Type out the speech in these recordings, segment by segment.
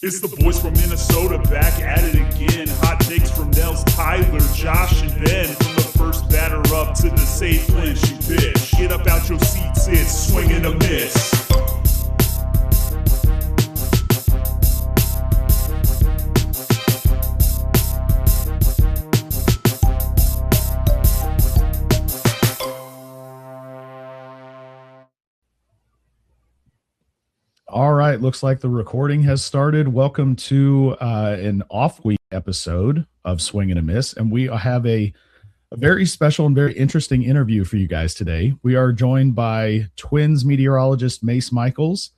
It's the boys from Minnesota back at it again. Hot takes from Nels, Tyler, Josh, and Ben. From the first batter up to the safe clinch you pitch. Get up out your seats, it's swing and a miss. All right, looks like the recording has started. Welcome to an off-week episode of Swing and a Miss, and we have a very special and very interesting interview for you guys today. We are joined by Twins meteorologist Mace Michaels.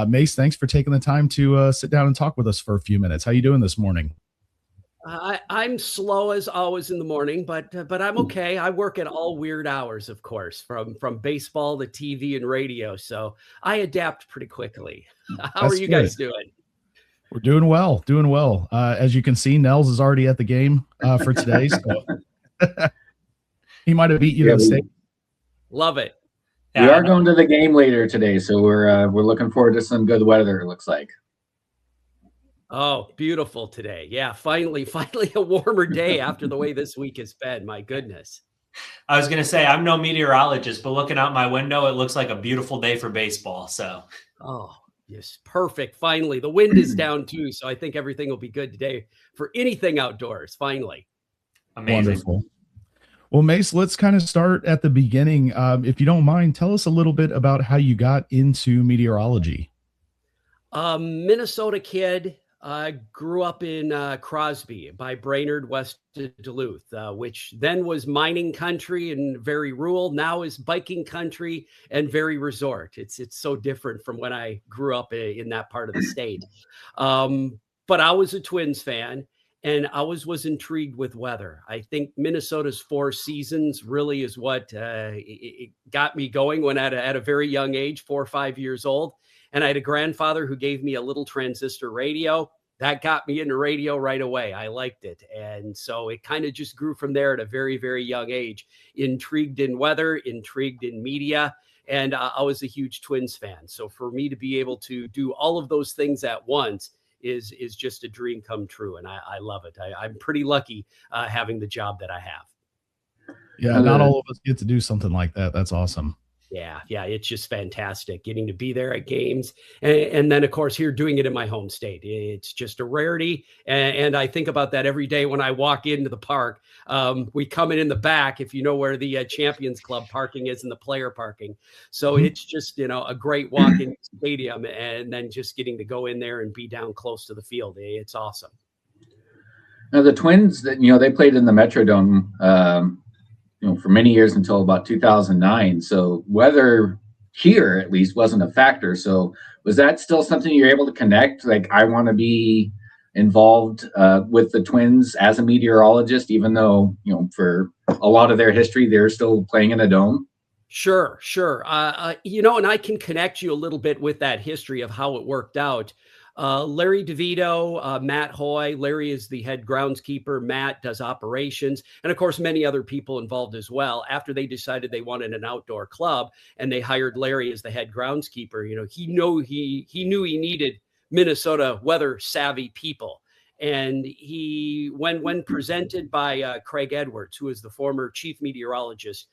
Mace, thanks for taking the time to sit down and talk with us for a few minutes. How you doing this morning? I'm slow as always in the morning, but I'm okay. I work at all weird hours, of course, from baseball to TV and radio. So I adapt pretty quickly. How are you guys doing? We're doing well, doing well. As you can see, Nels is already at the game for today. So he might have beat you to the state. Love it. We are going to the game later today, so we're looking forward to some good weather, it looks like. Oh, beautiful today. Yeah, finally a warmer day after the way this week has been. My goodness. I was going to say, I'm no meteorologist, but looking out my window, it looks like a beautiful day for baseball. So, oh, yes, perfect. Finally, the wind is down too, so I think everything will be good today for anything outdoors. Finally. Amazing. Wonderful. Well, Mace, let's kind of start at the beginning. If you don't mind, tell us a little bit about how you got into meteorology. Minnesota kid. Grew up in Crosby by Brainerd, west of Duluth, which then was mining country and very rural. Now is biking country and very resort. It's so different from when I grew up in that part of the state. But I was a Twins fan, and I was intrigued with weather. I think Minnesota's four seasons really is what it got me going when at a very young age, 4 or 5 years old. And I had a grandfather who gave me a little transistor radio. That got me into radio right away. I liked it. And so it kind of just grew from there at a very, very young age. Intrigued in weather, intrigued in media. And I was a huge Twins fan. So for me to be able to do all of those things at once is just a dream come true. And I love it. I'm pretty lucky having the job that I have. Yeah, not all of us get to do something like that. That's awesome. Yeah, it's just fantastic getting to be there at games. And then, of course, here doing it in my home state. It's just a rarity. And I think about that every day when I walk into the park. We come in the back, if you know where the Champions Club parking is and the player parking. So it's just, a great walk in the stadium and then just getting to go in there and be down close to the field. It's awesome. Now, the Twins, they played in the Metrodome for many years until about 2009. So weather here at least wasn't a factor. So was that still something you're able to connect? Like, I want to be involved with the Twins as a meteorologist, even though, for a lot of their history, they're still playing in a dome? Sure. And I can connect you a little bit with that history of how it worked out. Larry DeVito, Matt Hoy. Larry is the head groundskeeper. Matt does operations. And of course, many other people involved as well. After they decided they wanted an outdoor club and they hired Larry as the head groundskeeper, he knew he needed Minnesota weather savvy people. And when presented by Craig Edwards, who is the former chief meteorologist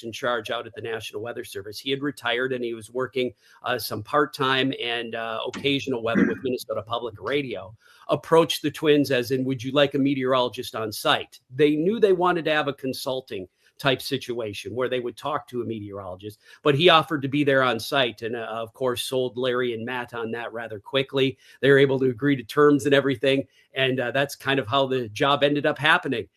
in charge out at the National Weather Service, he had retired and he was working some part-time and occasional weather with Minnesota Public Radio, approached the Twins as in, would you like a meteorologist on site? They knew they wanted to have a consulting type situation where they would talk to a meteorologist, but he offered to be there on site and of course sold Larry and Matt on that rather quickly. They were able to agree to terms and everything. And that's kind of how the job ended up happening.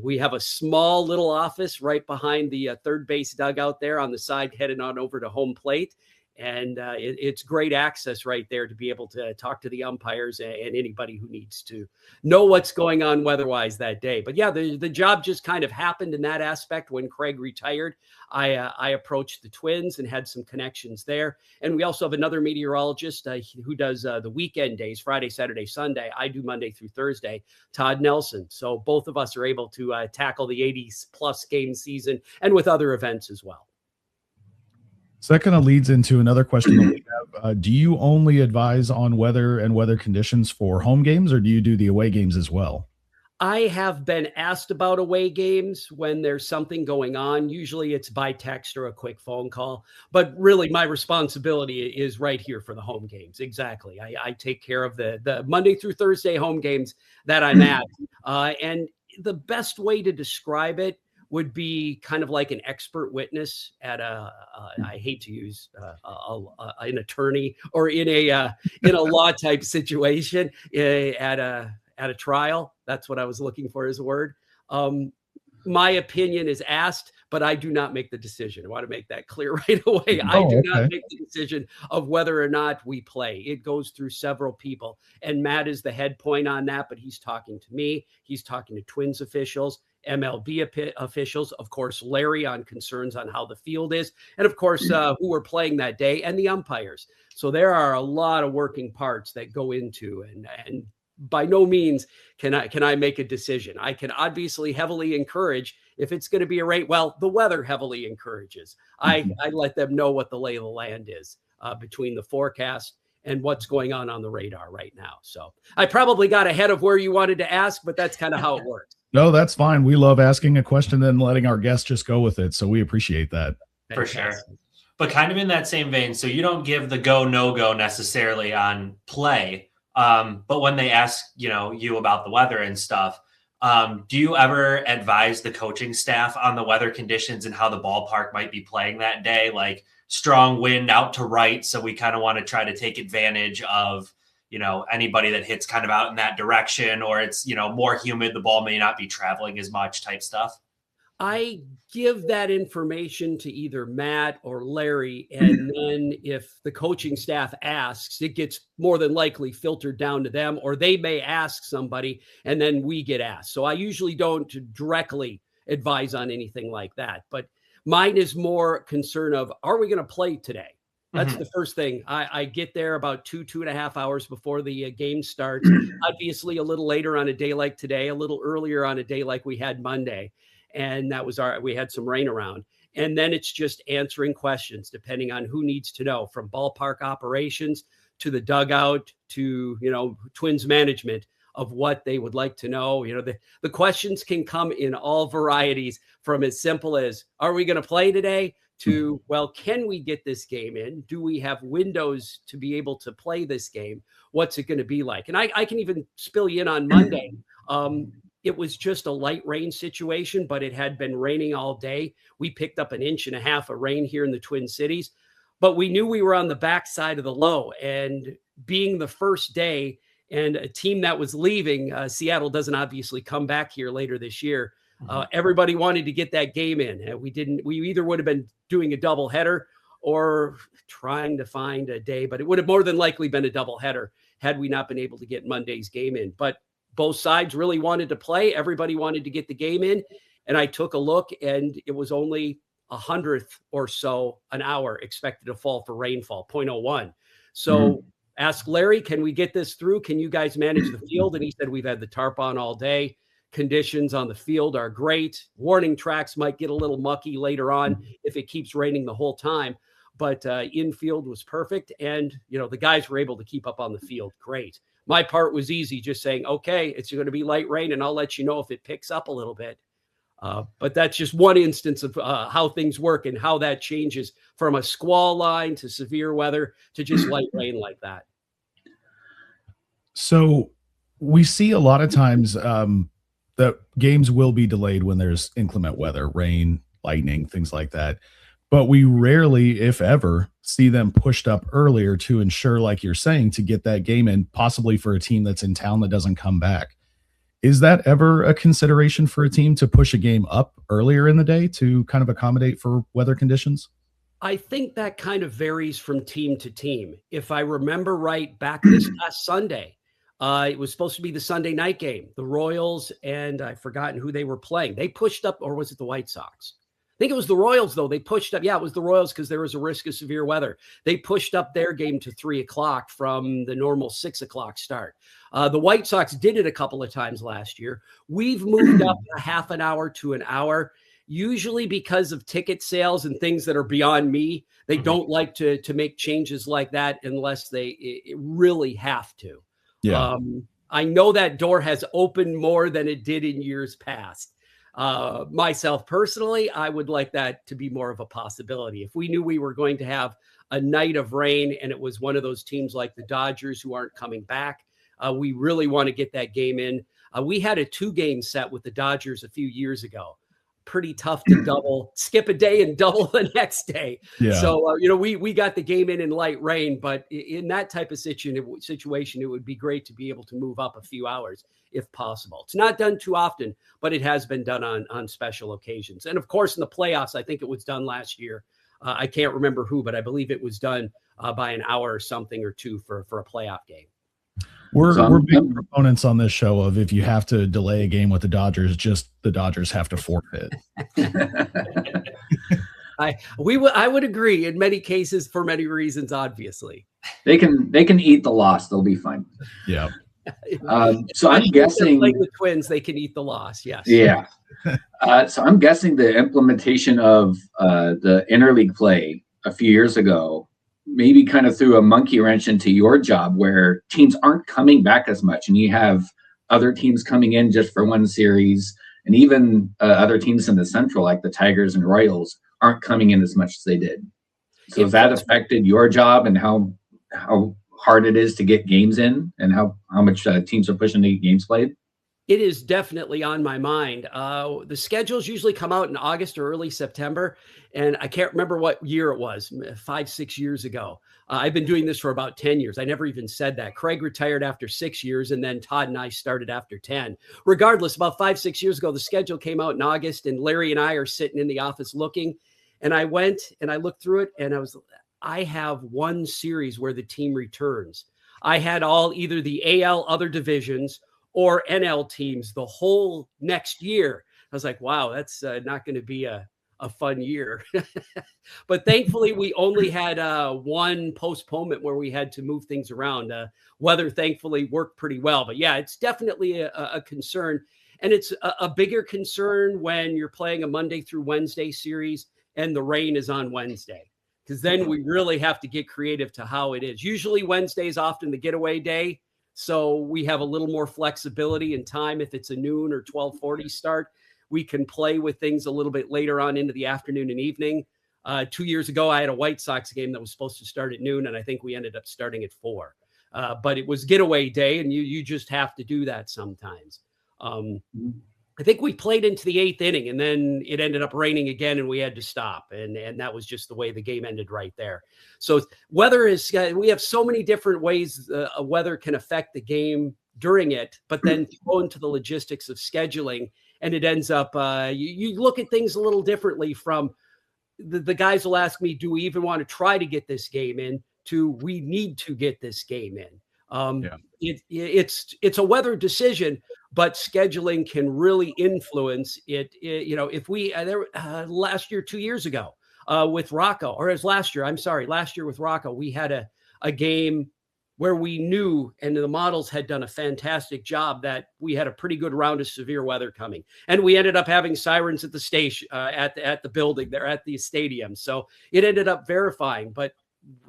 We have a small little office right behind the third base dugout there on the side headed on over to home plate. And it's great access right there to be able to talk to the umpires and anybody who needs to know what's going on weather-wise that day. But yeah, the job just kind of happened in that aspect. When Craig retired, I approached the Twins and had some connections there. And we also have another meteorologist who does the weekend days, Friday, Saturday, Sunday. I do Monday through Thursday, Todd Nelson. So both of us are able to tackle the 80+ game season and with other events as well. So that kind of leads into another question that we have. Do you only advise on weather and weather conditions for home games, or do you do the away games as well? I have been asked about away games when there's something going on. Usually it's by text or a quick phone call, but really my responsibility is right here for the home games. Exactly. I take care of the Monday through Thursday home games that I'm at. And the best way to describe it would be kind of like an expert witness at I hate to use an attorney or in a law type situation at a trial. That's what I was looking for as a word. My opinion is asked, but I do not make the decision. I want to make that clear right away. I do not make the decision of whether or not we play. It goes through several people, and Matt is the head point on that, but he's talking to me. He's talking to Twins officials, MLB officials, of course, Larry on concerns on how the field is, and of course, who we're playing that day, and the umpires. So there are a lot of working parts that go into, and by no means can I make a decision. I can obviously heavily encourage if it's going to be a rate. Well, the weather heavily encourages. I let them know what the lay of the land is between the forecast and what's going on the radar right now. So I probably got ahead of where you wanted to ask, but that's kind of how it works. No, that's fine. We love asking a question and letting our guests just go with it. So we appreciate that. For sure. But kind of in that same vein, so you don't give the go, no go necessarily on play. But when they ask, you about the weather and stuff, do you ever advise the coaching staff on the weather conditions and how the ballpark might be playing that day? Like strong wind out to right. So we kind of want to try to take advantage of, anybody that hits kind of out in that direction, or it's, more humid. The ball may not be traveling as much type stuff. I give that information to either Matt or Larry, and then if the coaching staff asks, it gets more than likely filtered down to them, or they may ask somebody, and then we get asked. So I usually don't directly advise on anything like that, but mine is more concern of, are we going to play today? That's the first thing. I get there about 2.5 hours before the game starts, obviously a little later on a day like today, a little earlier on a day like we had Monday. And that was we had some rain around. And then it's just answering questions depending on who needs to know, from ballpark operations to the dugout to, Twins management of what they would like to know. The questions can come in all varieties, from as simple as, are we going to play today? To, well, can we get this game in? Do we have windows to be able to play this game? What's it going to be like? And I can even spill you in on Monday. It was just a light rain situation, but it had been raining all day. We picked up 1.5 inches of rain here in the Twin Cities, but we knew we were on the backside of the low. And being the first day and a team that was leaving, Seattle doesn't obviously come back here later this year. Everybody wanted to get that game in. And we either would have been doing a doubleheader or trying to find a day, but it would have more than likely been a doubleheader had we not been able to get Monday's game in. But both sides really wanted to play. Everybody wanted to get the game in. And I took a look, and it was only 100th or so an hour expected to fall for rainfall, 0.01. So ask Larry, can we get this through? Can you guys manage the field? And he said, we've had the tarp on all day. Conditions on the field are great. Warning tracks might get a little mucky later on if it keeps raining the whole time. But infield was perfect. And, the guys were able to keep up on the field. Great. My part was easy, just saying, okay, it's going to be light rain, and I'll let you know if it picks up a little bit. But that's just one instance of how things work and how that changes from a squall line to severe weather to just light rain like that. So we see a lot of times that games will be delayed when there's inclement weather, rain, lightning, things like that. But we rarely, if ever, see them pushed up earlier to ensure, like you're saying, to get that game in, possibly for a team that's in town that doesn't come back. Is that ever a consideration for a team to push a game up earlier in the day to kind of accommodate for weather conditions? I think that kind of varies from team to team. If I remember right, back this past Sunday, it was supposed to be the Sunday night game. The Royals, and I've forgotten who they were playing. They pushed up, or was it the White Sox? I think it was the Royals, though. They pushed up. Yeah, it was the Royals because there was a risk of severe weather. They pushed up their game to 3:00 from the normal 6:00 start. The White Sox did it a couple of times last year. We've moved up a half an hour to an hour. usually because of ticket sales and things that are beyond me. They don't like to make changes like that unless they really have to. Yeah. I know that door has opened more than it did in years past. Myself personally, I would like that to be more of a possibility. If we knew we were going to have a night of rain and it was one of those teams like the Dodgers who aren't coming back, we really want to get that game in. We had a 2-game set with the Dodgers a few years ago. Pretty tough to skip a day and double the next day. Yeah. So, we got the game in light rain, but in that type of situation, it would be great to be able to move up a few hours if possible. It's not done too often, but it has been done on special occasions. And of course, in the playoffs, I think it was done last year. I can't remember who, but I believe it was done by an hour or something or two for a playoff game. We're big proponents on this show of if you have to delay a game with the Dodgers, just the Dodgers have to forfeit. I would agree in many cases for many reasons. Obviously, they can eat the loss; they'll be fine. Yeah. So I'm guessing, like the Twins, they can eat the loss. Yes. Yeah. So I'm guessing the implementation of the interleague play a few years ago maybe kind of threw a monkey wrench into your job where teams aren't coming back as much, and you have other teams coming in just for one series, and even other teams in the Central, like the Tigers and Royals, aren't coming in as much as they did. So has that affected your job and how hard it is to get games in, and how much teams are pushing to get games played? It is definitely on my mind. The schedules usually come out in August or early September, and I can't remember what year it was, 5-6 years ago. I've been doing this for about 10 years. I never even said that. Craig retired after 6 years, and then Todd and I started after 10. Regardless, about 5-6 years ago, the schedule came out in August, and Larry and I are sitting in the office looking, and I went and I looked through it, and I have one series where the team returns. I had all either the AL other divisions or NL teams the whole next year. I was like, wow, that's not going to be a fun year. But thankfully, we only had one postponement where we had to move things around. Weather, thankfully, worked pretty well. But yeah, it's definitely a concern. And it's a bigger concern when you're playing a Monday through Wednesday series and the rain is on Wednesday, because then we really have to get creative to how it is. Usually Wednesday is often the getaway day, so we have a little more flexibility in time. If it's a noon or 12:40 start, we can play with things a little bit later on into the afternoon and evening. 2 years ago, I had a White Sox game that was supposed to start at noon, and I think we ended up starting at 4. But it was getaway day, and you just have to do that sometimes. I think we played into the 8th inning, and then it ended up raining again, and we had to stop. And that was just the way the game ended right there. So weather is, we have so many different ways weather can affect the game during it, but then go into the logistics of scheduling, and it ends up, you look at things a little differently from the guys will ask me, do we even want to try to get this game in, to we need to get this game in. It's a weather decision, but scheduling can really influence it. If we last year, 2 years ago with Rocco, or as last year with Rocco, we had a game where we knew, and the models had done a fantastic job, that we had a pretty good round of severe weather coming, and we ended up having sirens at the station, at the building there at the stadium. So it ended up verifying. But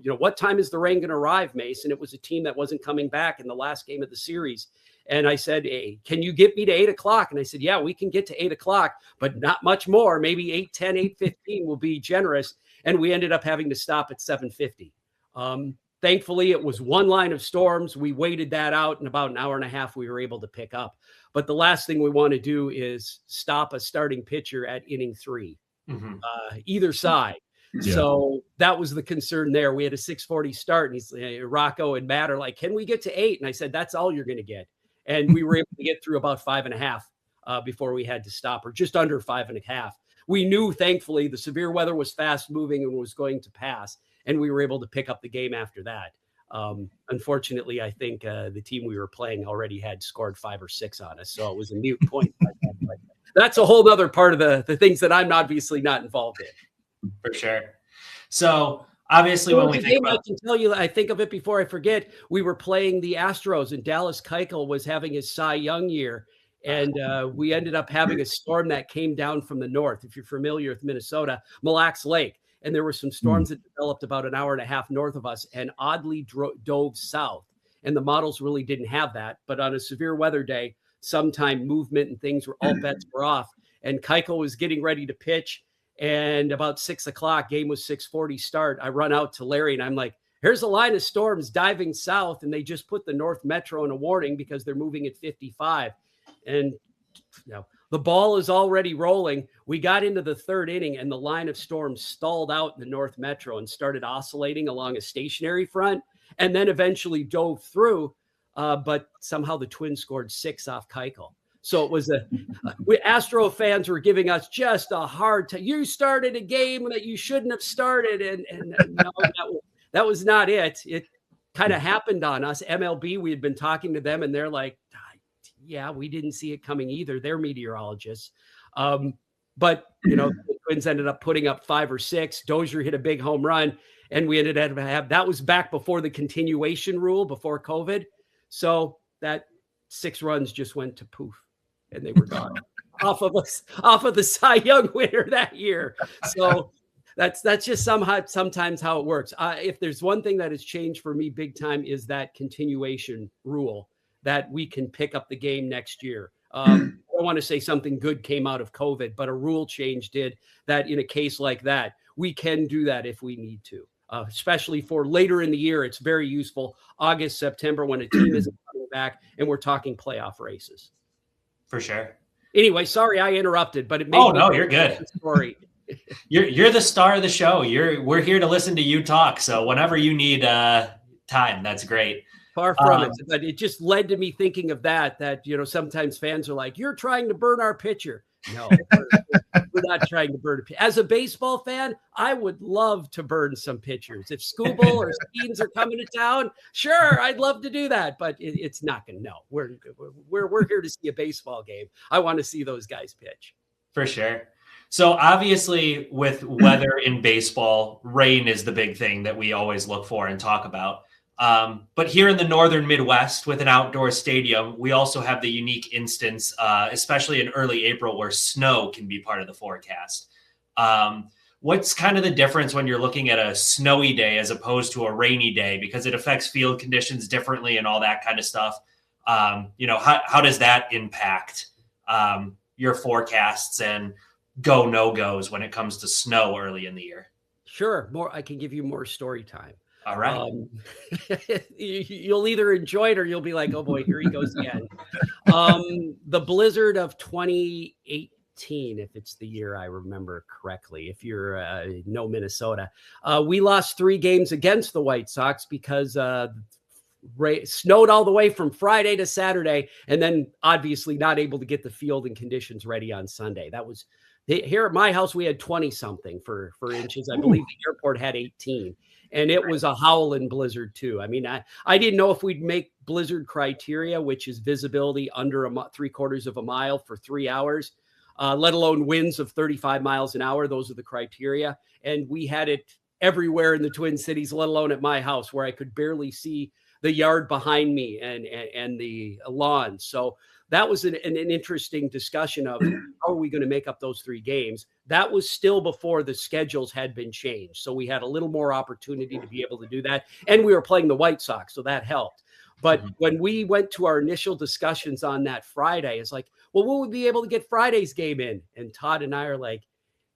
what time is the rain going to arrive, Mace? And it was a team that wasn't coming back in the last game of the series. And I said, hey, can you get me to 8 o'clock? And I said, yeah, we can get to 8 o'clock, but not much more. Maybe 8:10, 8:15 will be generous. And we ended up having to stop at 7:50. Thankfully, it was one line of storms. We waited that out, and about an hour and a half, we were able to pick up. But the last thing we want to do is stop a starting pitcher at inning 3, either side. Yeah. So that was the concern there. We had a 6:40 start, and Rocco and Matt are like, can we get to 8? And I said, that's all you're going to get. And we were able to get through about 5.5 before we had to stop, or just under 5.5. We knew, thankfully, the severe weather was fast moving and was going to pass, and we were able to pick up the game after that. Unfortunately, I think the team we were playing already had scored 5 or 6 on us, so it was a mute point. But that's a whole other part of the things that I'm obviously not involved in. For sure. So obviously, when we think about, I can tell you, I think of it before I forget. We were playing the Astros, and Dallas Keuchel was having his Cy Young year, And we ended up having a storm that came down from the north. If you're familiar with Minnesota, Mille Lacs Lake. And there were some storms that developed about an hour and a half north of us and oddly dove south. And the models really didn't have that. But on a severe weather day, sometime movement and things were all bets were off. And Keuchel was getting ready to pitch. And about 6 o'clock, game was 6:40 start. I run out to Larry and I'm like, here's a line of storms diving south. And they just put the North Metro in a warning because they're moving at 55. And the ball is already rolling. We got into the third inning and the line of storms stalled out in the North Metro and started oscillating along a stationary front and then eventually dove through. But somehow the Twins scored 6 off Keuchel. So it was Astro fans were giving us just a hard time. You started a game that you shouldn't have started. And no, that was not it. It kind of happened on us. MLB, we had been talking to them and they're like, yeah, we didn't see it coming either. They're meteorologists. But, the Twins ended up putting up 5 or 6. Dozier hit a big home run. And we ended up that was back before the continuation rule, before COVID. So that 6 runs just went to poof and they were gone off of the Cy Young winner that year. So that's just sometimes how it works. If there's one thing that has changed for me big time is that continuation rule, that we can pick up the game next year. I don't want to say something good came out of COVID, but a rule change did that. In a case like that, we can do that if we need to, especially for later in the year. It's very useful. August, September, when a team isn't coming back and we're talking playoff races. For sure. Anyway, sorry I interrupted, but it made you're good. Story. You're the star of the show. We're here to listen to you talk. So whenever you need time, that's great. Far from it, but it just led to me thinking of that sometimes fans are like, you're trying to burn our pitcher. No, we're not trying to burn a pitcher. As a baseball fan, I would love to burn some pitchers. If Skubal or Skeens are coming to town, sure, I'd love to do that, but it's not going to. No, we're here to see a baseball game. I want to see those guys pitch. For sure. So obviously with weather in baseball, rain is the big thing that we always look for and talk about. But here in the northern Midwest with an outdoor stadium, we also have the unique instance, especially in early April, where snow can be part of the forecast. What's kind of the difference when you're looking at a snowy day as opposed to a rainy day, because it affects field conditions differently and all that kind of stuff? How does that impact your forecasts and no-goes when it comes to snow early in the year? Sure. I can give you more story time. All right. You'll either enjoy it or you'll be like, oh boy, here he goes again. The blizzard of 2018, if it's the year I remember correctly, if you're no Minnesota, we lost 3 games against the White Sox because snowed all the way from Friday to Saturday, and then obviously not able to get the field and conditions ready on Sunday. That was here at my house. We had 20 something for inches. I believe the airport had 18. And it was a howling blizzard too. I mean, I didn't know if we'd make blizzard criteria, which is visibility under 3/4 of a mile for 3 hours, let alone winds of 35 miles an hour. Those are the criteria. And we had it everywhere in the Twin Cities, let alone at my house, where I could barely see the yard behind me and the lawn. So that was an interesting discussion of how are we going to make up those 3 games? That was still before the schedules had been changed. So we had a little more opportunity to be able to do that. And we were playing the White Sox, so that helped. But when we went to our initial discussions on that Friday, it's like, well, will we be able to get Friday's game in? And Todd and I are like,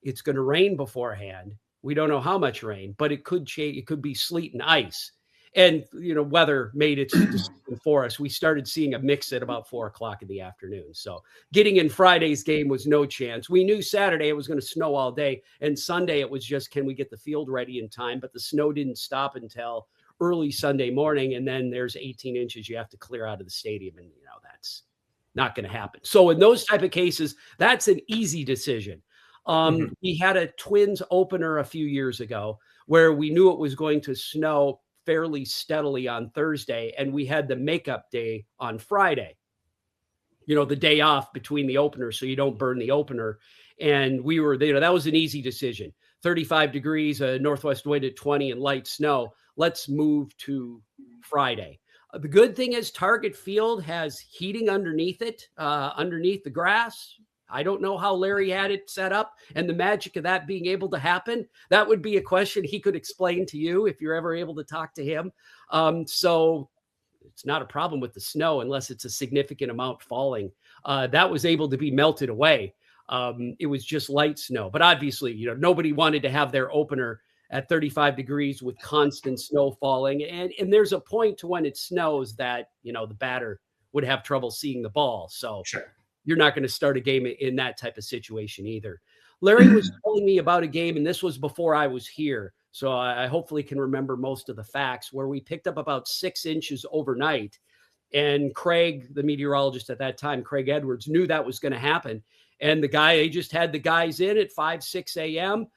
it's going to rain beforehand. We don't know how much rain, but it could change. It could be sleet and ice. And, weather made its decision for us. We started seeing a mix at about 4 o'clock in the afternoon. So getting in Friday's game was no chance. We knew Saturday it was going to snow all day. And Sunday it was just, can we get the field ready in time? But the snow didn't stop until early Sunday morning. And then there's 18 inches you have to clear out of the stadium. And, that's not going to happen. So in those type of cases, that's an easy decision. We had a Twins opener a few years ago where we knew it was going to snow fairly steadily on Thursday, and we had the makeup day on Friday, the day off between the opener, so you don't burn the opener. And we were there. That was an easy decision. 35 degrees, a northwest wind at 20 and light snow. Let's move to Friday. The good thing is Target Field has heating underneath it, underneath the grass. I don't know how Larry had it set up and the magic of that being able to happen. That would be a question he could explain to you if you're ever able to talk to him. So it's not a problem with the snow unless it's a significant amount falling. That was able to be melted away. It was just light snow, but obviously, nobody wanted to have their opener at 35 degrees with constant snow falling. And there's a point to when it snows that, the batter would have trouble seeing the ball. So Sure. You're not going to start a game in that type of situation either. Larry was telling me about a game, and this was before I was here, so I hopefully can remember most of the facts, where we picked up about 6 inches overnight. And Craig, the meteorologist at that time, Craig Edwards, knew that was going to happen. And they just had the guys in at 5, 6 a.m.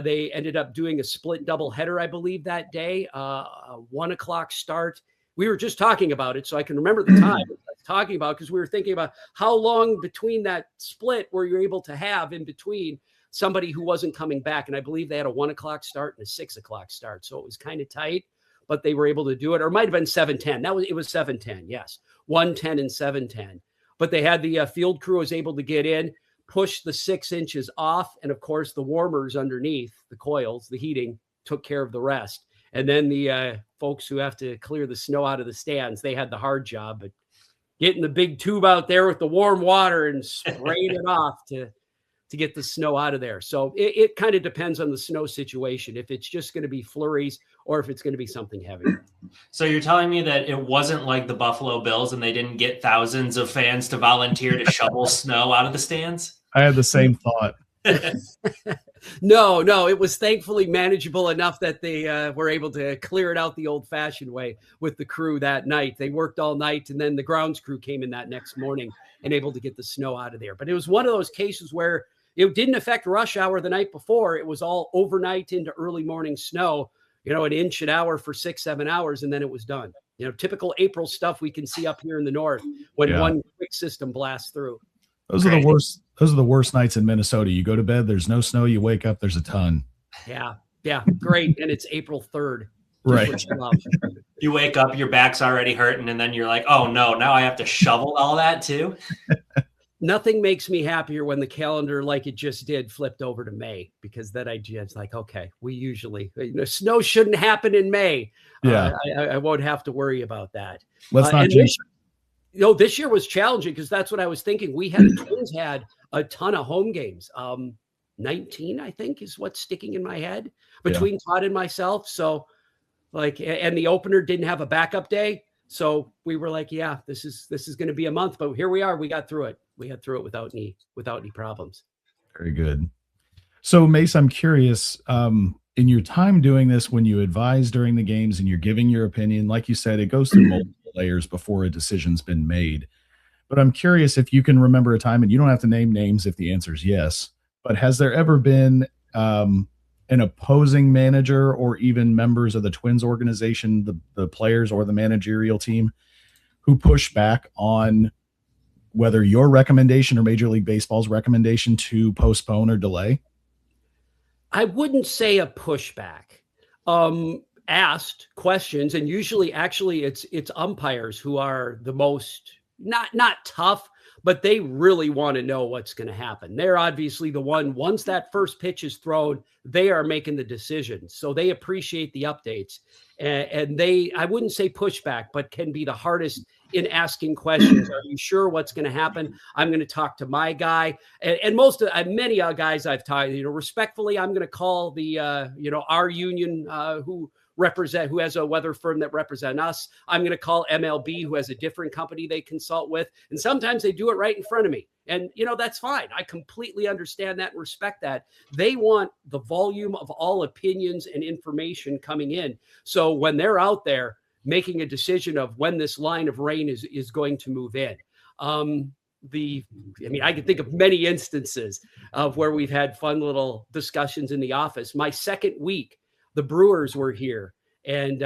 They ended up doing a split double header, I believe, that day, a 1 o'clock start. We were just talking about it, so I can remember the time talking about, because we were thinking about how long between that split were you able to have in between somebody who wasn't coming back. And I believe they had a 1 o'clock start and a 6 o'clock start. So it was kind of tight, but they were able to do it. Or it might have been 7:10. It was 7:10. Yes. 1:10 and 7:10. But they had the field crew was able to get in, push the 6 inches off. And of course, the warmers underneath the coils, the heating, took care of the rest. And then the folks who have to clear the snow out of the stands, they had the hard job, but getting the big tube out there with the warm water and spraying it off to get the snow out of there. So it kind of depends on the snow situation, if it's just going to be flurries or if it's going to be something heavy. So you're telling me that it wasn't like the Buffalo Bills and they didn't get thousands of fans to volunteer to shovel snow out of the stands? I had the same thought. No, it was thankfully manageable enough that they were able to clear it out the old-fashioned way with the crew that night. They worked all night, and then the grounds crew came in that next morning and able to get the snow out of there. But it was one of those cases where it didn't affect rush hour the night before. It was all overnight into early morning snow, an inch an hour for 6-7 hours, and then it was done. Typical April stuff we can see up here in the north when one quick system blasts through. Those are the worst. Those are the worst nights in Minnesota. You go to bed, there's no snow. You wake up, there's a ton. Yeah, great. And it's April 3rd. Right. You wake up, your back's already hurting, and then you're like, oh no, now I have to shovel all that too? Nothing makes me happier when the calendar, like it just did, flipped over to May, because then I just like, okay, we usually, snow shouldn't happen in May. Yeah. I won't have to worry about that. Let's not jinx it. This year was challenging, because that's what I was thinking. The Twins had a ton of home games. 19, I think, is what's sticking in my head between Todd and myself. So and the opener didn't have a backup day. So we were like, yeah, this is going to be a month, but here we are. We got through it. We got through it without any problems. Very good. So Mace, I'm curious, in your time doing this, when you advise during the games and you're giving your opinion, like you said, it goes through multiple layers before a decision's been made. But I'm curious if you can remember a time, and you don't have to name names if the answer is yes, but has there ever been an opposing manager or even members of the Twins organization, the players or the managerial team, who push back on whether your recommendation or Major League Baseball's recommendation to postpone or delay? I wouldn't say a pushback. Asked questions, and usually actually it's umpires who are the most not tough, but they really want to know what's going to happen. They're obviously the one, once that first pitch is thrown, they are making the decision. So they appreciate the updates, and I wouldn't say pushback, but can be the hardest in asking questions. Are you sure what's going to happen? I'm going to talk to my guy, and many guys I've talked, respectfully, I'm going to call the, our union, who has a weather firm that represent us. I'm going to call MLB, who has a different company they consult with. And sometimes they do it right in front of me. And, that's fine. I completely understand that and respect that. They want the volume of all opinions and information coming in. So when they're out there making a decision of when this line of rain is going to move in, I can think of many instances of where we've had fun little discussions in the office. My second week, the Brewers were here, and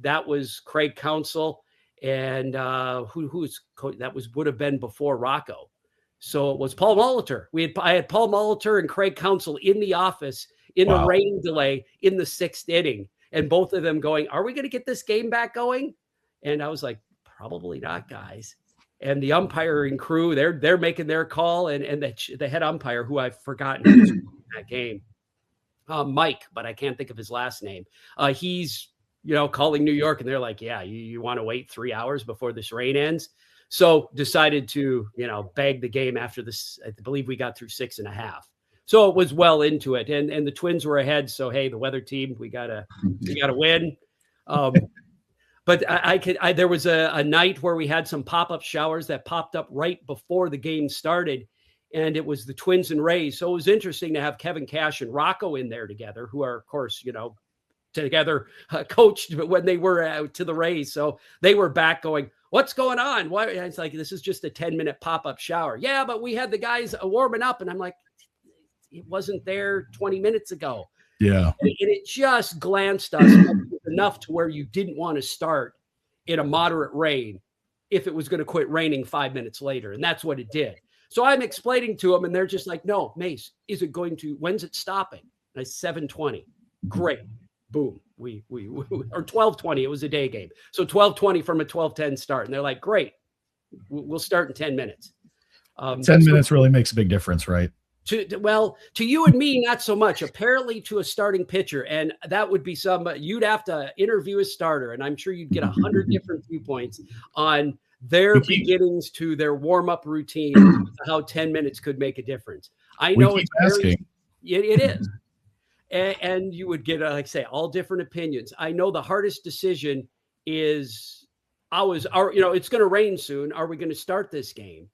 that was Craig Counsell, and would have been before Rocco. So it was Paul Molitor. I had Paul Molitor and Craig Counsell in the office in a rain delay in the 6th inning, and both of them going, "Are we going to get this game back going?" And I was like, probably not, guys. And the umpiring crew, they're making their call, and the head umpire, who I've forgotten who was in that game, Mike, but I can't think of his last name. He's calling New York, and they're like, yeah, you want to wait 3 hours before this rain ends? So decided to bag the game after this. I believe we got through 6.5. So it was well into it, and the Twins were ahead. So hey, the weather team, we gotta win. But there was a night where we had some pop-up showers that popped up right before the game started, and it was the Twins and Rays. So it was interesting to have Kevin Cash and Rocco in there together, who are, of course, together coached when they were out to the Rays. So they were back going, what's going on? Why? It's like, this is just a 10-minute pop-up shower. Yeah, but we had the guys warming up. And I'm like, it wasn't there 20 minutes ago. Yeah. And it just glanced us enough to where you didn't want to start in a moderate rain if it was going to quit raining 5 minutes later. And that's what it did. So I'm explaining to them, and they're just like, no, Mace, when's it stopping? And I 7:20. Great. Boom. We or 12:20. It was a day game. So 12:20 from a 12:10 start. And they're like, great. We'll start in 10 minutes. 10 minutes really makes a big difference, right? To you and me, not so much. Apparently to a starting pitcher, and that would be you'd have to interview a starter, and I'm sure you'd get 100 different viewpoints on their beginnings to their warm-up routine, how 10 minutes could make a difference. I know it's asking. It is. And you would get, like I say, all different opinions. I know the hardest decision is, it's going to rain soon. Are we going to start this game?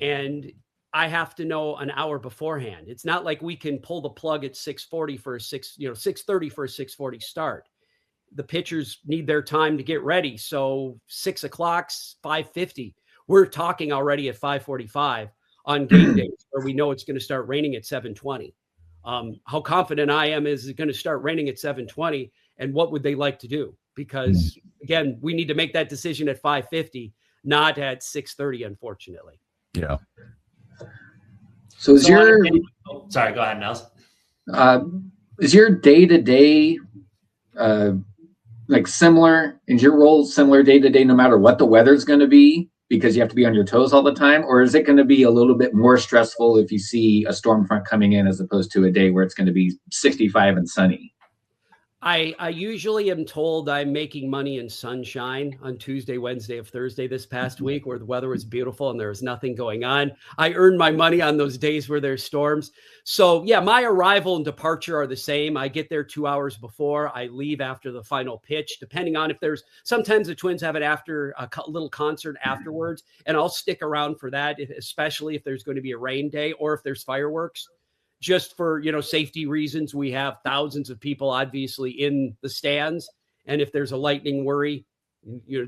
And I have to know an hour beforehand. It's not like we can pull the plug at 6:40 for 6:30 for a 6:40 start. The pitchers need their time to get ready. So 6 o'clock, 5:50. We're talking already at 5:45 on game days where we know it's going to start raining at 7:20. How confident I am is it going to start raining at 7:20, and what would they like to do? Because again, we need to make that decision at 5:50, not at 6:30, unfortunately. Yeah. So sorry, go ahead, Nels. Is your day-to-day similar? Is your role similar day-to-day no matter what the weather's going to be, because you have to be on your toes all the time? Or is it going to be a little bit more stressful if you see a storm front coming in as opposed to a day where it's going to be 65 and sunny? I usually am told I'm making money in sunshine on Tuesday, Wednesday, of Thursday this past week, where the weather was beautiful and there was nothing going on. I earn my money on those days where there's storms. So yeah, my arrival and departure are the same. I get there 2 hours before. I leave after the final pitch, depending on sometimes the Twins have it after a little concert afterwards, and I'll stick around for that, especially if there's going to be a rain day or if there's fireworks. Just for, safety reasons, we have thousands of people obviously in the stands. And if there's a lightning worry,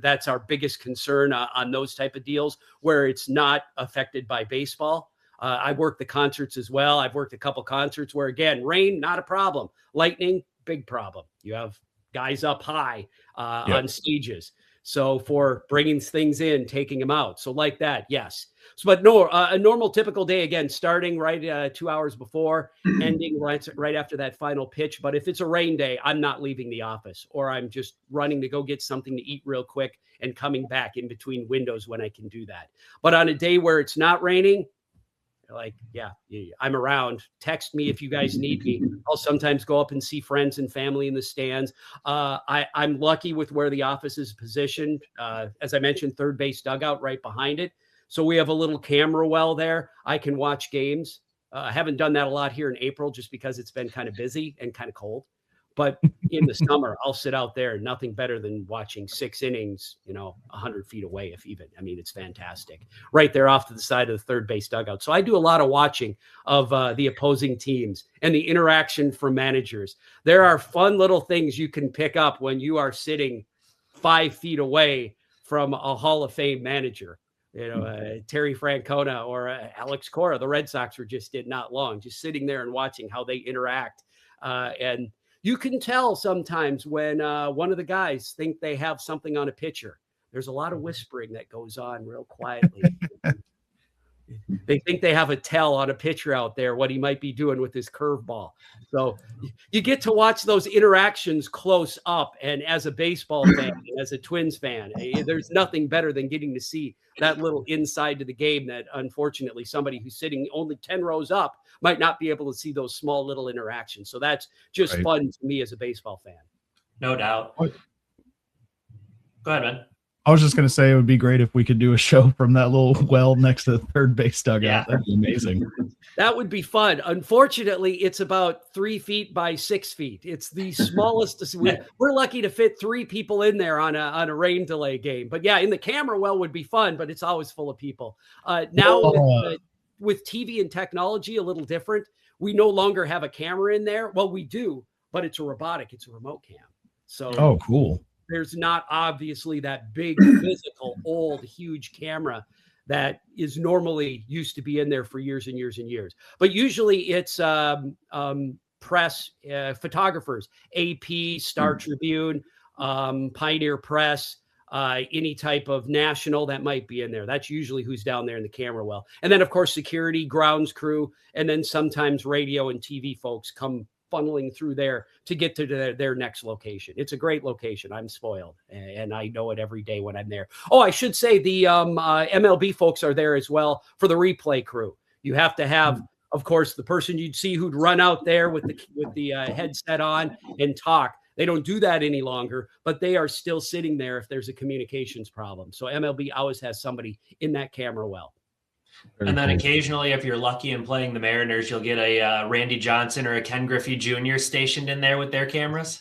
that's our biggest concern on those type of deals where it's not affected by baseball. I work the concerts as well. I've worked a couple concerts where, again, rain, not a problem. Lightning, big problem. You have guys up high on stages. So for bringing things in, taking them out. So like that, yes. So, but no, a normal typical day, again, starting right 2 hours before, ending right after that final pitch. But if it's a rain day, I'm not leaving the office, or I'm just running to go get something to eat real quick and coming back in between windows when I can do that. But on a day where it's not raining, I'm around. Text me if you guys need me. I'll sometimes go up and see friends and family in the stands. I'm lucky with where the office is positioned. As I mentioned, third base dugout right behind it. So we have a little camera well there. I can watch games. I haven't done that a lot here in April just because it's been kind of busy and kind of cold. But in the summer, I'll sit out there. Nothing better than watching 6 innings, 100 feet away, if even. I mean, it's fantastic. Right there off to the side of the third base dugout. So I do a lot of watching of the opposing teams and the interaction from managers. There are fun little things you can pick up when you are sitting 5 feet away from a Hall of Fame manager. Terry Francona or Alex Cora, the Red Sox were just did not long, just sitting there and watching how they interact. And you can tell sometimes when one of the guys think they have something on a pitcher. There's a lot of whispering that goes on real quietly. They think they have a tell on a pitcher out there, what he might be doing with his curveball. So you get to watch those interactions close up. And as a baseball fan, as a Twins fan, there's nothing better than getting to see that little inside to the game that unfortunately somebody who's sitting only 10 rows up might not be able to see those small little interactions. So that's just fun to me as a baseball fan. No doubt. Go ahead, man. I was just going to say it would be great if we could do a show from that little well next to the third base dugout. Yeah. That'd be amazing. That would be fun. Unfortunately, it's about 3 feet by 6 feet. It's the smallest. We're lucky to fit 3 people in there on a rain delay game. But yeah, in the camera well would be fun, but it's always full of people. Now with TV and technology, a little different. We no longer have a camera in there. Well, we do, but it's a robotic. It's a remote cam. So cool. There's not obviously that big physical, old, huge camera that is normally used to be in there for years and years and years. But usually it's press, photographers, AP, Star Tribune, Pioneer Press, any type of national that might be in there. That's usually who's down there in the camera well. And then, of course, security, grounds crew, and then sometimes radio and TV folks come funneling through there to get to their next location. It's a great location. I'm spoiled, and I know it every day when I'm there. Oh, I should say the MLB folks are there as well for the replay crew. You have to have, of course, the person you'd see who'd run out there with the headset on and talk. They don't do that any longer, but they are still sitting there if there's a communications problem. So MLB always has somebody in that camera well. And then occasionally, if you're lucky and playing the Mariners, you'll get a Randy Johnson or a Ken Griffey Jr. stationed in there with their cameras.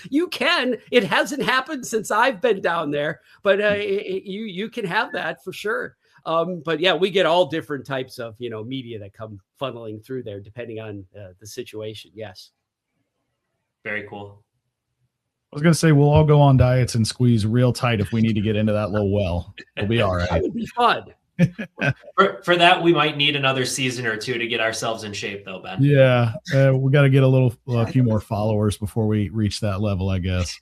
You can. It hasn't happened since I've been down there, but you can have that for sure. But yeah, we get all different types of media that come funneling through there depending on the situation. Yes. Very cool. I was going to say we'll all go on diets and squeeze real tight if we need to get into that little well. We'll be all right. That would be fun. For that, we might need another season or two to get ourselves in shape, though, Ben. Yeah, we got to get a few more followers before we reach that level, I guess.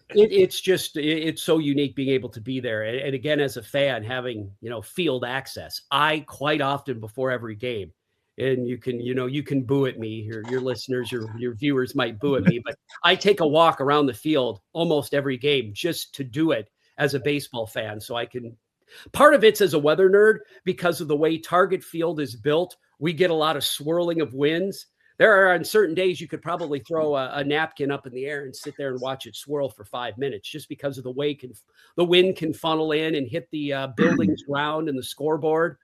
It's so unique being able to be there, and again, as a fan, having field access. I quite often before every game, and you can boo at me. Your listeners, your viewers might boo at me, but I take a walk around the field almost every game just to do it as a baseball fan, so I can. Part of it's as a weather nerd because of the way Target Field is built. We get a lot of swirling of winds. There are on certain days you could probably throw a napkin up in the air and sit there and watch it swirl for 5 minutes just because of the way the wind can funnel in and hit the building's ground and the scoreboard.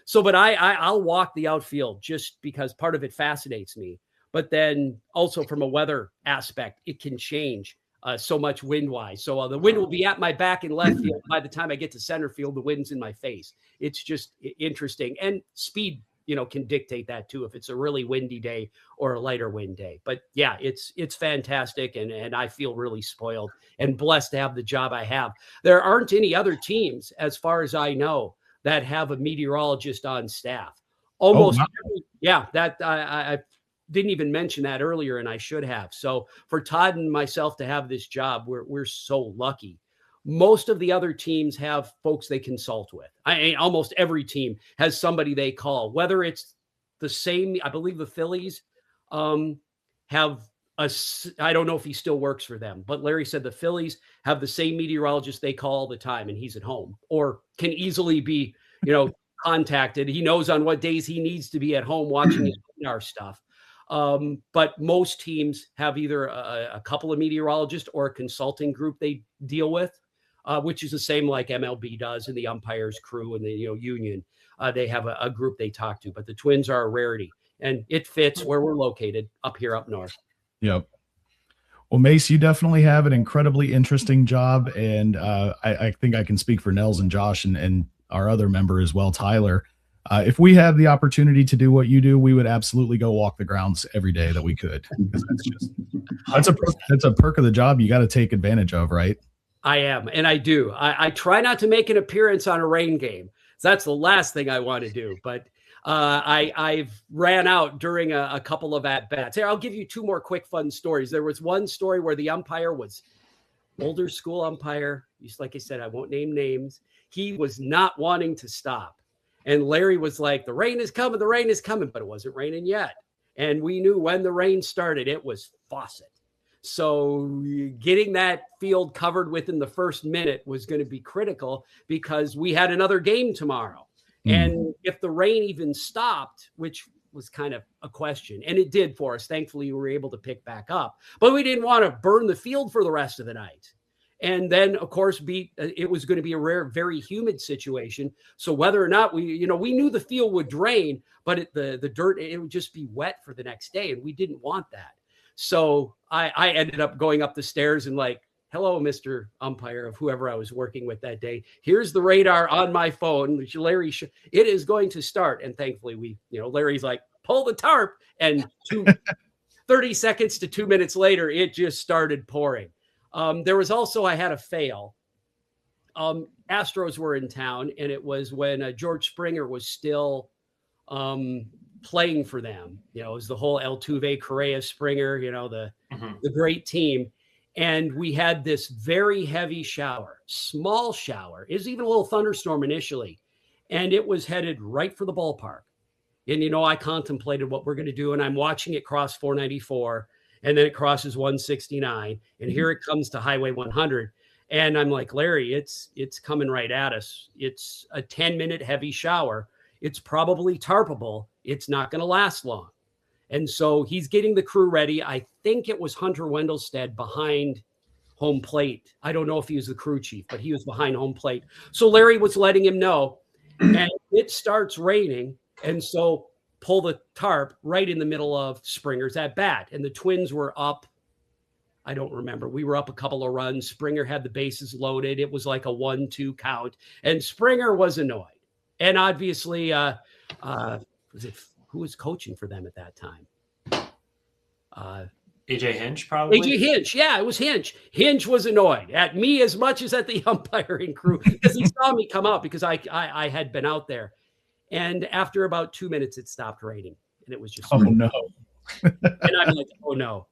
So, but I'll walk the outfield just because part of it fascinates me. But then also from a weather aspect, it can change. So much wind-wise. So the wind will be at my back in left field. By the time I get to center field, the wind's in my face. It's just interesting. And speed, can dictate that too, if it's a really windy day or a lighter wind day. But yeah, it's fantastic. And I feel really spoiled and blessed to have the job I have. There aren't any other teams, as far as I know, that have a meteorologist on staff. Almost, yeah, that I didn't even mention that earlier, and I should have. So for Todd and myself to have this job, we're so lucky. Most of the other teams have folks they consult with. Almost every team has somebody they call, whether it's the same. I believe the Phillies have I don't know if he still works for them, but Larry said the Phillies have the same meteorologist they call all the time, and he's at home or can easily be, contacted. He knows on what days he needs to be at home watching his our stuff. But most teams have either a couple of meteorologists or a consulting group they deal with, which is the same like MLB does and the umpires crew and the union. They have a group they talk to, but the Twins are a rarity, and it fits where we're located up here up north. Yep. Well, Mace, you definitely have an incredibly interesting job, and I think I can speak for Nels and Josh and our other member as well, Tyler. If we have the opportunity to do what you do, we would absolutely go walk the grounds every day that we could. That's a perk of the job you got to take advantage of, right? I am, and I do. I try not to make an appearance on a rain game. So that's the last thing I want to do. But I've ran out during a couple of at-bats. Here, I'll give you 2 more quick fun stories. There was one story where the umpire was older school umpire. Just like I said, I won't name names. He was not wanting to stop. And Larry was like, the rain is coming, but it wasn't raining yet. And we knew when the rain started, it was faucet. So getting that field covered within the first minute was going to be critical because we had another game tomorrow. And if the rain even stopped, which was kind of a question, and it did for us, thankfully we were able to pick back up, but we didn't want to burn the field for the rest of the night. And then, of course, it was going to be a very humid situation. So whether or not we knew the field would drain, but the dirt, it would just be wet for the next day. And we didn't want that. So I ended up going up the stairs and like, hello, Mr. Umpire of whoever I was working with that day. Here's the radar on my phone. Larry, it is going to start. And thankfully Larry's like, pull the tarp. And 30 seconds to 2 minutes later, it just started pouring. There was also, I had a fail. Astros were in town, and it was when George Springer was still playing for them. It was the whole Altuve, Correa, Springer, the great team. And we had this very heavy shower, small shower. It was even a little thunderstorm initially, and it was headed right for the ballpark. And, I contemplated what we're going to do, and I'm watching it cross 494. And then it crosses 169, and here it comes to Highway 100. And I'm like, Larry, it's coming right at us. It's a 10-minute heavy shower. It's probably tarpable. It's not going to last long. And so he's getting the crew ready. I think it was Hunter Wendelstedt behind home plate. I don't know if he was the crew chief, but he was behind home plate. So Larry was letting him know, and it starts raining. And so pull the tarp right in the middle of Springer's at bat. And the Twins were up. I don't remember. We were up a couple of runs. Springer had the bases loaded. It was like a 1-2 count. And Springer was annoyed. And obviously, who was coaching for them at that time? AJ Hinch, probably. AJ Hinch. Yeah, it was Hinch. Hinch was annoyed at me as much as at the umpiring crew because he saw me come out because I had been out there. And after about 2 minutes, it stopped raining. And it was just, oh, no. And I'm like, oh, no.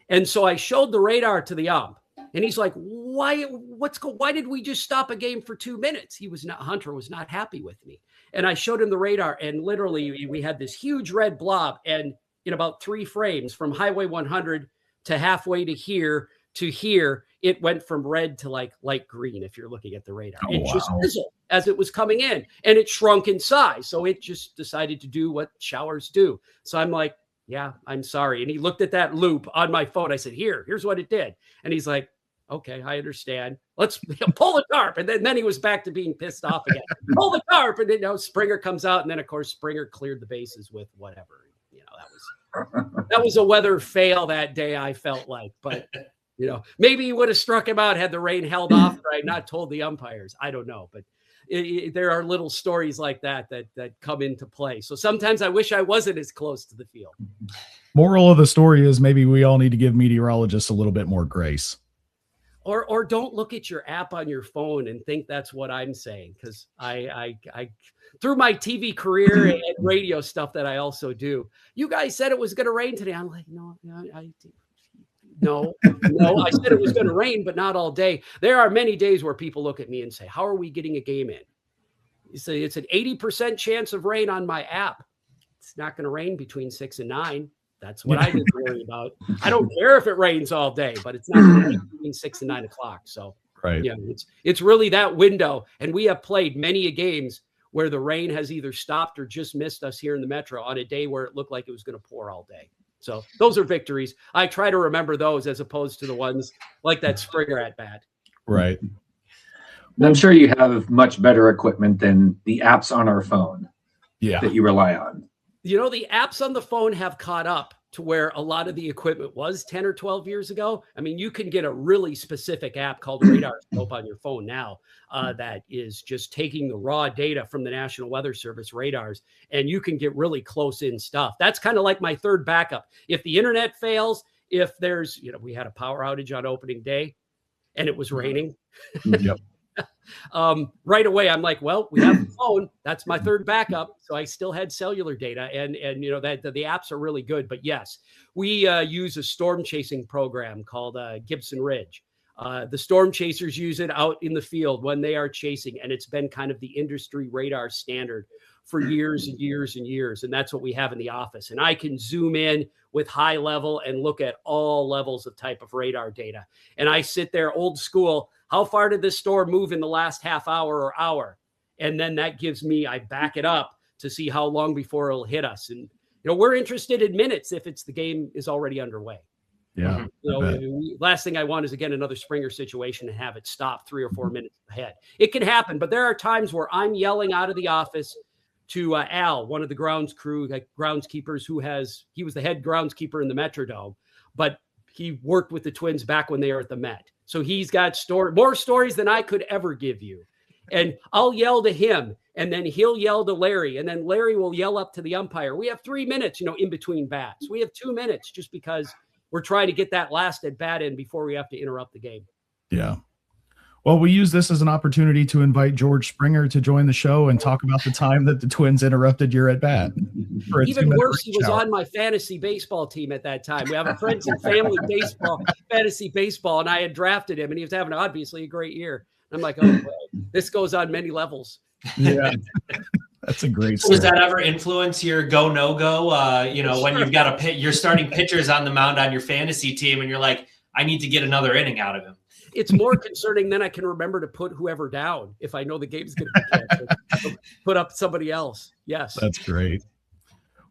And so I showed the radar to the ump. And he's like, why did we just stop a game for 2 minutes? Hunter was not happy with me. And I showed him the radar. And literally, we had this huge red blob. And in about 3 frames from Highway 100 to halfway to here, it went from red to like light green. If you're looking at the radar, it just fizzled as it was coming in, and it shrunk in size. So it just decided to do what showers do. So I'm like, yeah, I'm sorry. And he looked at that loop on my phone. I said, here's what it did. And he's like, okay, I understand. Let's pull the tarp. And then he was back to being pissed off again. Pull the tarp. And then Springer comes out. And then of course, Springer cleared the bases with whatever, that was a weather fail that day. I felt like, but maybe he would have struck him out had the rain held off, or I'd not told the umpires. I don't know, but there are little stories like that come into play. So sometimes I wish I wasn't as close to the field. Moral of the story is maybe we all need to give meteorologists a little bit more grace. Or don't look at your app on your phone and think that's what I'm saying. Because I through my TV career and radio stuff that I also do, you guys said it was going to rain today. I'm like, no, I said it was going to rain, but not all day. There are many days where people look at me and say, how are we getting a game in? You say it's an 80% chance of rain on my app. It's not going to rain between 6 and 9. That's what I didn't worry about. I don't care if it rains all day, but it's not going to rain between 6 and 9 o'clock. So right. Yeah, it's really that window. And we have played many games where the rain has either stopped or just missed us here in the Metro on a day where it looked like it was going to pour all day. So those are victories. I try to remember those as opposed to the ones like that Springer at bat. Right. I'm sure you have much better equipment than the apps on our phone that you rely on. The apps on the phone have caught up to where a lot of the equipment was 10 or 12 years ago. I mean, you can get a really specific app called Radar Scope on your phone now that is just taking the raw data from the National Weather Service radars, and you can get really close in stuff. That's kind of like my third backup. If the internet fails, if there's, we had a power outage on opening day and it was raining. Yep. Right away, I'm like, well, we have the phone. That's my third backup. So I still had cellular data, and that the apps are really good. But yes, we use a storm chasing program called Gibson Ridge. The storm chasers use it out in the field when they are chasing, and it's been kind of the industry radar standard for years and years and years. And that's what we have in the office. And I can zoom in with high level and look at all levels of type of radar data. And I sit there old school. How far did this storm move in the last half hour or hour? And then that gives me, I back it up to see how long before it'll hit us. And, we're interested in minutes if it's the game is already underway. Yeah. Last thing I want is, again, another Springer situation and have it stop 3 or 4 minutes ahead. It can happen, but there are times where I'm yelling out of the office to Al, one of the groundskeepers he was the head groundskeeper in the Metrodome, but he worked with the Twins back when they were at the Met. So he's got more stories than I could ever give you. And I'll yell to him, and then he'll yell to Larry, and then Larry will yell up to the umpire. We have 3 minutes, in between bats. We have 2 minutes just because we're trying to get that last at bat in before we have to interrupt the game. Yeah. Well, we use this as an opportunity to invite George Springer to join the show and talk about the time that the Twins interrupted your at bat. Even worse, he was on my fantasy baseball team at that time. We have a friends and family fantasy baseball, and I had drafted him, and he was having obviously a great year. I'm like, oh, well, this goes on many levels. Yeah, that's a great story. Does that ever influence your go no go? When you've got you're starting pitchers on the mound on your fantasy team, and you're like, I need to get another inning out of him. It's more concerning than I can remember to put whoever down if I know the game's going to be canceled. Put up somebody else. Yes, that's great.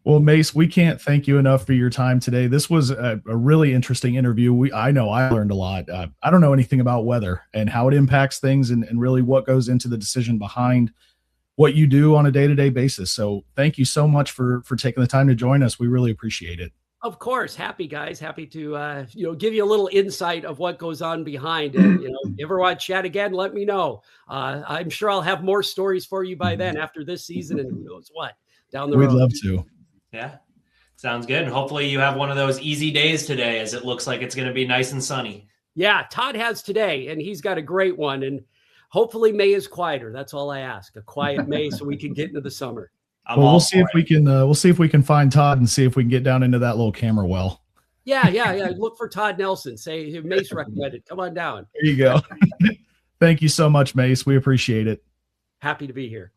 Well, Mace, we can't thank you enough for your time today. This was a really interesting interview. I know I learned a lot. I don't know anything about weather and how it impacts things and really what goes into the decision behind what you do on a day-to-day basis. So thank you so much for taking the time to join us. We really appreciate it. Of course. Happy guys. Happy to, give you a little insight of what goes on behind. And, if you ever want to chat again, let me know. I'm sure I'll have more stories for you by then after this season and who knows what down the road. We'd love to. Yeah, sounds good. And hopefully you have one of those easy days today, as it looks like it's going to be nice and sunny. Yeah, Todd has today, and he's got a great one. And hopefully May is quieter. That's all I ask, a quiet May so we can get into the summer. We'll see if we can. We'll see if we can find Todd and see if we can get down into that little camera well. Yeah. Look for Todd Nelson. Say Mace recommended. Come on down. There you go. Thank you so much, Mace. We appreciate it. Happy to be here.